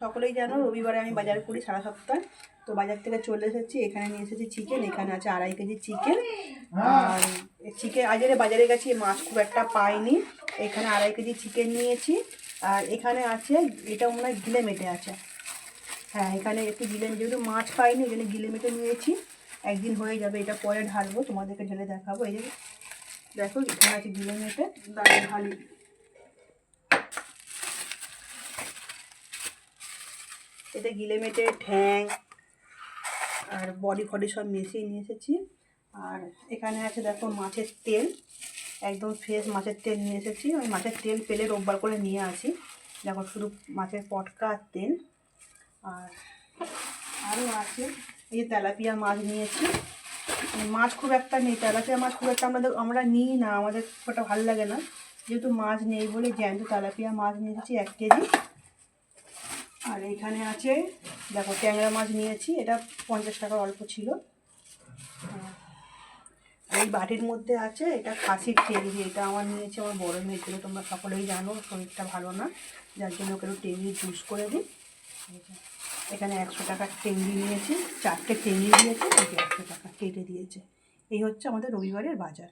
সকলেই জানো রবিবারে আমি বাজার করি সারা সপ্তাহ। তো বাজার থেকে চলে এসেছি, এখানে নিয়ে এসেছি চিকেন। এখানে আছে 2.5 কেজি চিকেন। আর চিকেন আজকে বাজারে গেছি, মাছ খুব একটা পাইনি। এখানে 2.5 কেজি চিকেন নিয়েছি। আর এখানে আছে, এটা মনে হয় গিলে মেটে আছে। হ্যাঁ, এখানে একটু গিলে, যেহেতু মাছ পাইনি এখানে গিলে মেটে নিয়েছি। একদিন হয়ে যাবে, এটা পরে ঢালবো, তোমাদেরকে ঢেলে দেখাবো। এই যে দেখো এখানে আছে গিলে মেটে, দাঁড়িয়ে ঢালি। এতে গিলে মেটে ঠ্যাং আর বডি ফডি সব মিশিয়ে নিয়ে এসেছি। আর এখানে আছে দেখো মাছের তেল, একদম ফ্রেশ মাছের তেল নিয়ে এসেছি। ওই মাছের তেল পেলে রোববার করে নিয়ে আসি, দেখো শুধু মাছের পটকা আর তেল। আর আরও আছে এই যে তেলাপিয়া মাছ নিয়েছি। মাছ খুব একটা নেই, তেলাপিয়া মাছ খুব একটা আমরা নিই না, আমাদের খুব একটা ভালো লাগে না। যেহেতু মাছ নেই বলে জ্যান্ত তেলাপিয়া মাছ নিয়ে এসেছি 1 কেজি। আর এখানে আছে দেখো ট্যাংরা মাছ নিয়েছি, এটা 50 টাকার অল্প ছিল। এই বাটির মধ্যে আছে এটা খাসির টেংরি, এটা আমার নিয়েছি আমার বড় মেয়ের জন্য। তোমরা সকলেই জানো শরীরটা ভালো না, যার জন্য ওকে একটু টেংরি জুস করে দিই। এখানে 100 টাকার টেংরি নিয়েছি, 4টে টেংরি দিয়েছে, 100 টাকা কেটে দিয়েছে। এই হচ্ছে আমাদের রবিবারের বাজার।